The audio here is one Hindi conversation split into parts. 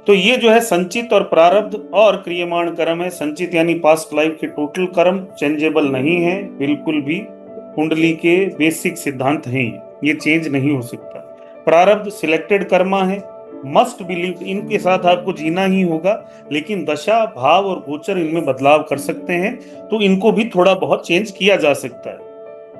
तो ये जो है संचित और प्रारब्ध और क्रियमाण कर्म है। संचित यानी पास्ट लाइफ के टोटल कर्म चेंजेबल नहीं है बिल्कुल भी, कुंडली के बेसिक सिद्धांत हैं ये चेंज नहीं हो सकता। प्रारब्ध सिलेक्टेड कर्मा है, मस्ट बिलीव, इनके साथ आपको जीना ही होगा, लेकिन दशा भाव और गोचर इनमें बदलाव कर सकते हैं, तो इनको भी थोड़ा बहुत चेंज किया जा सकता है।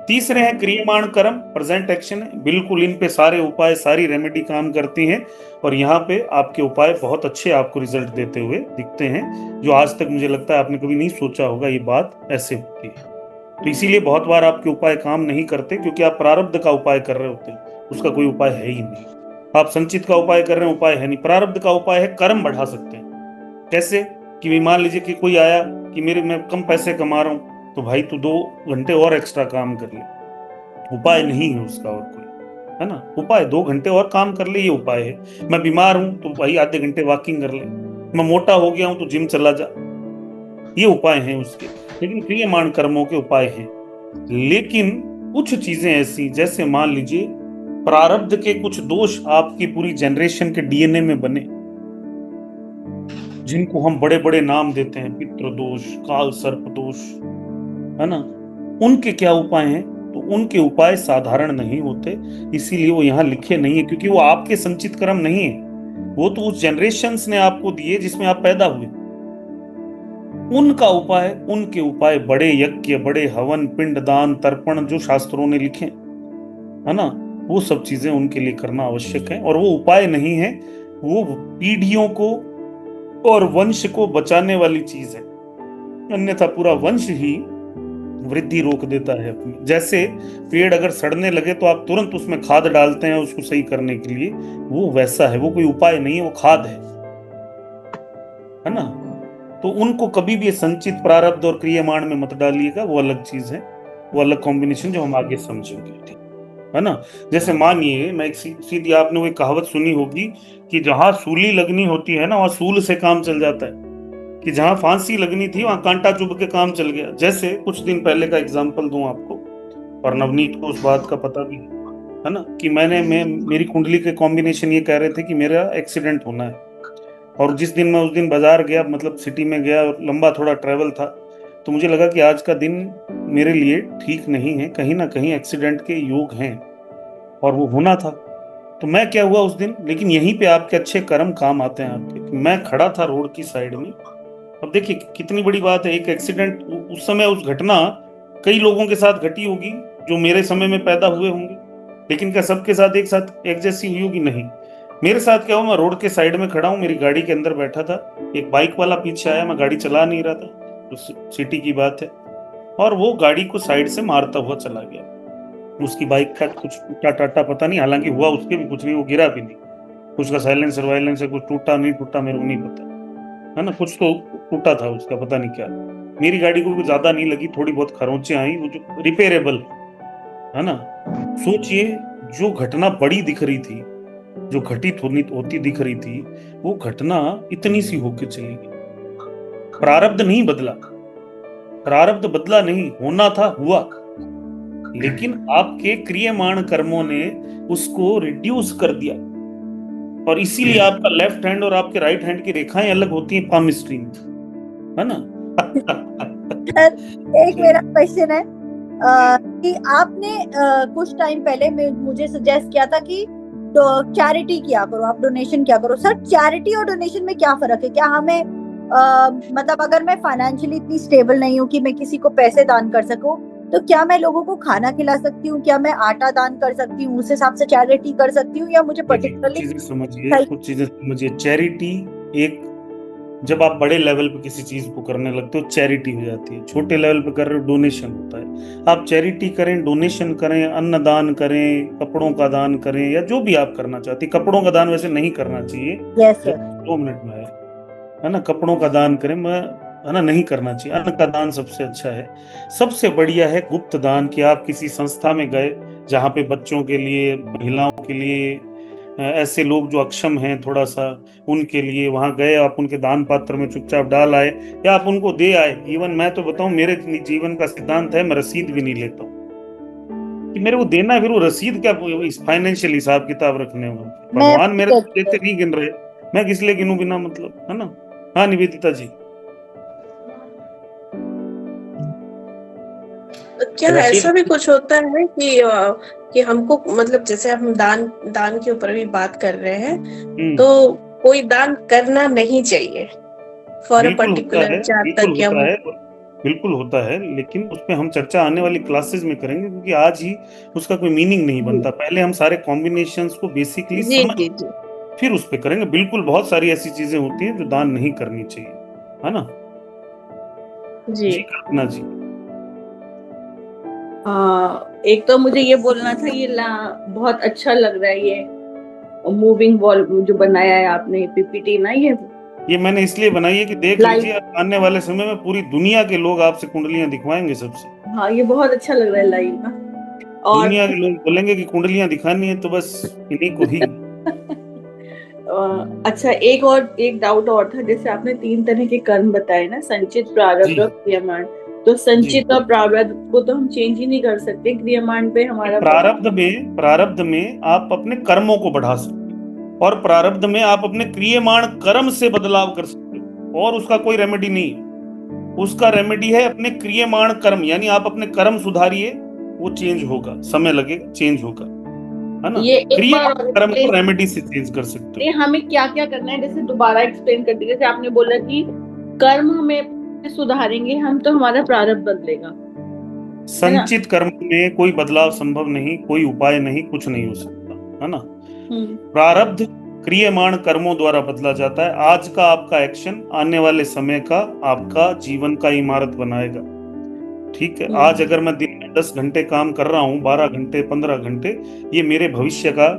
तीसरे हैं क्रियमाण कर्म, प्रेजेंट एक्शन है, बिल्कुल इन पे सारे उपाय सारी रेमेडी काम करती हैं, और यहाँ पे आपके उपाय बहुत अच्छे आपको रिजल्ट देते हुए दिखते हैं, जो आज तक मुझे लगता है आपने कभी नहीं सोचा होगा ये बात ऐसे होती है। तो इसीलिए बहुत बार आपके उपाय काम नहीं करते, क्योंकि आप प्रारब्ध का उपाय कर रहे होते हैं, उसका कोई उपाय है ही नहीं। आप संचित का उपाय कर रहे हैं, उपाय है नहीं। प्रारब्ध का उपाय है कर्म बढ़ा सकते हैं। कैसे कि मान लीजिए कि कोई आया कि मैं कम पैसे कमा रहा हूं, तो भाई तू 2 घंटे और एक्स्ट्रा काम कर ले, उपाय नहीं है उसका और कोई, है ना। उपाय 2 घंटे और काम कर ले, ये उपाय है। मैं बीमार हूं तो भाई आधे घंटे वॉकिंग कर ले, मैं मोटा हो गया हूं तो जिम चला जा, ये उपाय हैं उसके। लेकिन क्रियमाण कर्मों के उपाय हैं। लेकिन कुछ चीजें ऐसी, जैसे मान लीजिए प्रारब्ध के कुछ दोष आपकी पूरी जनरेशन के डीएनए में बने, जिनको हम बड़े बड़े नाम देते हैं, पितृ दोष, काल सर्प दोष, है ना, उनके क्या उपाय हैं? तो उनके उपाय साधारण नहीं होते, इसीलिए वो यहाँ लिखे नहीं है, क्योंकि वो आपके संचित कर्म नहीं है, वो तो उस जनरेशंस ने आपको दिए जिसमें आप पैदा हुए। उनके उपाय बड़े यज्ञ, बड़े हवन, पिंड दान, तर्पण जो शास्त्रों ने लिखे, है ना, वो सब चीजें उनके लिए करना आवश्यक है। और वो उपाय नहीं है, वो पीढ़ियों को और वंश को बचाने वाली चीज है, अन्यथा पूरा वंश ही वृद्धि रोक देता है अपनी। जैसे पेड़ अगर सड़ने लगे तो आप तुरंत उसमें खाद डालते हैं उसको सही करने के लिए, वो वैसा है, वो कोई उपाय नहीं है, वो खाद है ना। तो उनको कभी भी संचित, प्रारब्ध और क्रियमाण में मत डालिएगा, वो अलग चीज है, वो अलग कॉम्बिनेशन जो हम आगे समझेंगे, ठीक है ना। जैसे मानिए, मैं एक सीधी, आपने वो कहावत सुनी होगी कि जहां सूली लगनी होती है ना, वहां सूल से काम चल जाता है, कि जहां फांसी लगनी थी वहां कांटा चुभ के काम चल गया। जैसे कुछ दिन पहले का एग्जांपल दूं आपको, और नवनीत को उस बात का पता भी है ना, कि मैं मेरी कुंडली के कॉम्बिनेशन ये कह रहे थे कि मेरा एक्सीडेंट होना है, और जिस दिन मैं उस दिन बाजार गया, मतलब सिटी में गया, और लंबा थोड़ा ट्रेवल था, तो मुझे लगा कि आज का दिन मेरे लिए ठीक नहीं है, कहीं ना कहीं एक्सीडेंट के योग हैं, और वो होना था। तो मैं क्या हुआ उस दिन, लेकिन यहीं पे आपके अच्छे कर्म काम आते हैं आपके। मैं खड़ा था रोड की साइड में, अब देखिए कितनी बड़ी बात है, एक एक्सीडेंट उस समय, उस घटना कई लोगों के साथ घटी होगी जो मेरे समय में पैदा हुए होंगे, लेकिन क्या सबके साथ एक साथ एक जैसी हुई होगी? नहीं। मेरे साथ क्या हुआ, मैं रोड के साइड में खड़ा हूँ, मेरी गाड़ी के अंदर बैठा था, एक बाइक वाला पीछे आया, मैं गाड़ी चला नहीं रहा था, तो सिटी की बात है, और वो गाड़ी को साइड से मारता हुआ चला गया। उसकी बाइक का कुछ टूटा टाटा पता नहीं, हालांकि हुआ उसके भी कुछ नहीं, वो गिरा भी नहीं, उसका साइलेंसर वाइलेंसर कुछ टूटा नहीं टूटा मेरे को नहीं पता, है ना, कुछ तो टूटा था उसका, पता नहीं क्या। मेरी गाड़ी को भी ज्यादा नहीं लगी, थोड़ी बहुत खरोंचे आई, वो जो रिपेयरेबल, है ना। सोचिए, जो घटना बड़ी दिख रही थी, जो घटित होती दिख रही थी, वो घटना इतनी सी होके चली गई। प्रारब्ध नहीं बदला, प्रारब्ध बदला नहीं, होना था हुआ, लेकिन आपके क्रियमाण कर्मों ने उसको रिड्यूस कर दिया, और इसीलिए आपका लेफ्ट हैंड और आपके राइट हैंड की रेखाएं अलग होती हैं, पाम स्ट्रीम, है ना। एक मेरा क्वेश्चन है कि आपने कुछ टाइम पहले मुझे सजेस्ट किया था कि चैरिटी किया करो, आप डोनेशन किया करो। सर, चैरिटी और डोनेशन में क्या फर्क है? क्या हमें मतलब अगर मैं फाइनेंशियली इतनी स्टेबल नहीं हूँ कि मैं किसी को पैसे दान कर सकूं, तो क्या मैं लोगों को खाना खिला सकती हूँ? क्या मैं आटा दान कर सकती हूँ? उस हिसाब से चैरिटी कर सकती हूँ, या मुझे पर्टिकुलरली कुछ चीजें समझिए। चैरिटी एक, जब आप बड़े लेवल पे किसी चीज को करने लगते हो चैरिटी हो जाती है, छोटे लेवल पे कर रहे हो डोनेशन होता है। आप चैरिटी करें, डोनेशन करें, अन्न दान करें, कपड़ों का दान करें, या जो भी आप करना चाहते हैं। कपड़ों का दान वैसे नहीं करना चाहिए, यस सर। 2 मिनट में है ना, कपड़ों का दान करें, मैं, है ना, नहीं करना चाहिए। अन्न का दान सबसे अच्छा है। सबसे बढ़िया है गुप्त दान, कि आप किसी संस्था में गए जहाँ पे बच्चों के लिए, महिलाओं के लिए, ऐसे लोग जो अक्षम हैं थोड़ा सा, उनके लिए वहां गए, आप उनके दान पात्र में चुपचाप डाल आए, या आप उनको दे आए। इवन मैं तो बताऊं, मेरे जीवन का सिद्धांत है, मैं रसीद भी नहीं लेता हूँ कि मेरे को देना है, फिर वो रसीद क्या, फाइनेंशियल हिसाब किताब रखने हो, मैं भगवान मेरे को देते नहीं गिन रहे, मैं किस लिए गिनूं बिना मतलब, है ना। हाँ निवेदिता जी। क्या ऐसा भी कुछ होता है कि हमको मतलब जैसे हम दान के ऊपर भी बात कर रहे हैं, तो कोई दान करना नहीं चाहिए फॉर अ बिल्कुल होता पर्टिकुलर है, जातक या वो। बिल्कुल होता है, लेकिन उस पे हम चर्चा आने वाली क्लासेस में करेंगे, क्योंकि आज ही उसका कोई मीनिंग नहीं बनता। पहले हम सारे कॉम्बिनेशंस को बेसिकली जी समझ जी जी फिर उस पे करेंगे। बिल्कुल बहुत सारी ऐसी चीजें होती हैं जो दान नहीं करनी चाहिए, है ना। जी। जी कल्पना जी। एक तो मुझे ये बोलना था, ये बहुत अच्छा लग रहा है ये मूविंग वॉल जो बनाया है आपने पीपीटी ना, ये मैंने इसलिए बनाई है कि देख Live- लीजिए, आने वाले समय में पूरी दुनिया के लोग आपसे कुंडलियां दिखवाएंगे सबसे। हाँ ये बहुत अच्छा लग रहा है लाइव ना। और दुनिया के लोग बोलेंगे कि कुंडलियां दिखानी है तो बस इन्हीं को ही। अच्छा, एक डाउट और था। जैसे आपने 3 तरह के कर्म बताए ना, संचित, प्रारब्ध और क्रियमाण। तो संचित और प्रारब्ध को तो हम चेंज ही नहीं कर सकते, क्रियमाण पे हमारा प्रारब्ध में आप अपने कर्मों को बढ़ा सकते हैं, और प्रारब्ध में आप अपने क्रियमाण कर्म से बदलाव कर सकते हो, और उसका कोई रेमेडी नहीं है। उसका रेमेडी है अपने क्रियमाण कर्म, यानी आप अपने कर्म सुधारिए, वो चेंज होगा, समय लगेगा, चेंज होगा, है ना। ये एक बार क्रियमाण कर्म को रेमेडी से चेंज कर सकते हो। हमें क्या क्या करना है, जैसे दोबारा एक्सप्लेन कर दीजिए। जैसे आपने बोला कि कर्म हमें सुधारेंगे हम तो हमारा प्रारब्ध बदलेगा। संचित कर्म में कोई बदलाव संभव नहीं, कोई उपाय नहीं, कुछ नहीं हो सकता, है ना। प्रारब्ध क्रियमाण कर्मों द्वारा बदला जाता है। आज का आपका एक्शन आने वाले समय का आपका जीवन का इमारत बनाएगा, ठीक है। आज अगर मैं दिन में 10 घंटे काम कर रहा हूँ, 12 घंटे, 15 घंटे, ये मेरे भविष्य का,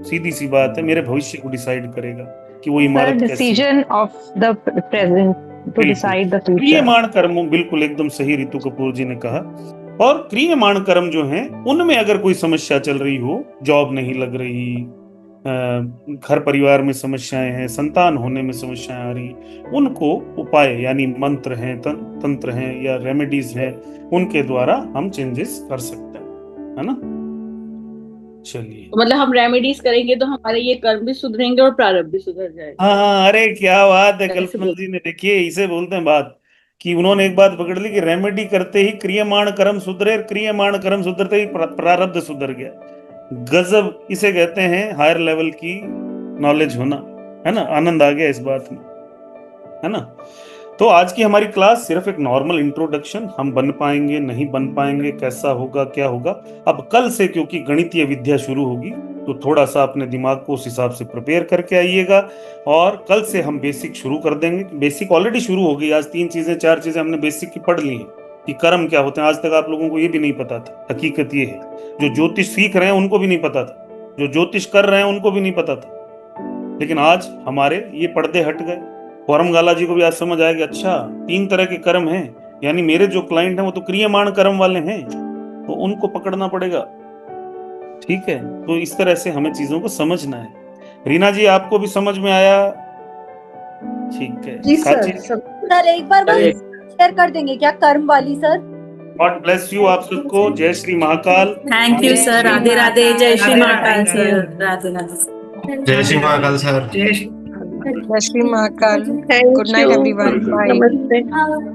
सीधी सी बात है, मेरे भविष्य को डिसाइड करेगा कि वो इमारत कैसी। Decision of the present to decide the future. क्रियमाण कर्म, बिल्कुल एकदम सही रितु कपूर जी ने कहा। और क्रियमाण कर्म जो हैं, उनमें अगर कोई समस्या चल रही हो, जॉब नहीं लग रही, घर परिवार में समस्याएं हैं, संतान होने में समस्याएं आ रही, उनको उपाय यानी मंत्र हैं, तंत्र हैं या रेमेडीज हैं, उनके द्वारा हम चेंजेस कर सकते हैं, है ना। चलिए, मतलब हम रेमेडीज करेंगे तो हमारे ये कर्म भी सुधरेंगे और प्रारब्ध भी सुधर जाएगा। हाँ अरे क्या बात है कल्पना जी ने, देखिए इसे बोलते हैं बात, कि उन्होंने एक बात पकड़ ली कि रेमेडी करते ही क्रियमाण कर्म सुधरे, क्रियमाण कर्म सुधरते ही प्रारब्ध सुधर गया। गजब, इसे कहते हैं हायर लेवल की नॉलेज होना, है ना। आनंद आ गया इस बात में, है ना। तो आज की हमारी क्लास सिर्फ एक नॉर्मल इंट्रोडक्शन, हम बन पाएंगे नहीं बन पाएंगे, कैसा होगा क्या होगा, अब कल से क्योंकि गणितीय विद्या शुरू होगी, तो थोड़ा सा अपने दिमाग को उस हिसाब से प्रिपेयर करके आइएगा। और कल से हम बेसिक शुरू कर देंगे। बेसिक ऑलरेडी शुरू हो गई, आज 4 चीजें हमने बेसिक की पढ़ ली हैं कि कर्म क्या होते हैं। आज तक आप लोगों को ये भी नहीं पता था, हकीकत ये है। जो ज्योतिष सीख रहे हैं उनको भी नहीं पता था, जो ज्योतिष कर रहे हैं उनको भी नहीं पता था, लेकिन आज हमारे ये पर्दे हट गए। फॉरम गाला जी को भी आज समझ आया कि अच्छा 3 तरह के कर्म हैं, यानी मेरे जो क्लाइंट हैं वो तो क्रियमाण कर्म वाले हैं, तो उनको पकड़ना पड़ेगा, ठीक है। तो इस तरह से हमें चीजों को समझना है। रीना जी आपको भी समझ में आया? ठीक है जी सर। साची, सर एक बार बस शेयर कर देंगे क्या कर्म वाली सर? गॉड ब्लेस यू आप सबको। जय Shri Mahakal. Thank you sir. Radhe Radhe. जय श्री महाकाल सर। राधे राधे। जय श्री महाकाल सर। जय Shri Mahakal. Thank good night you. Everyone. Bye. नमस्ते।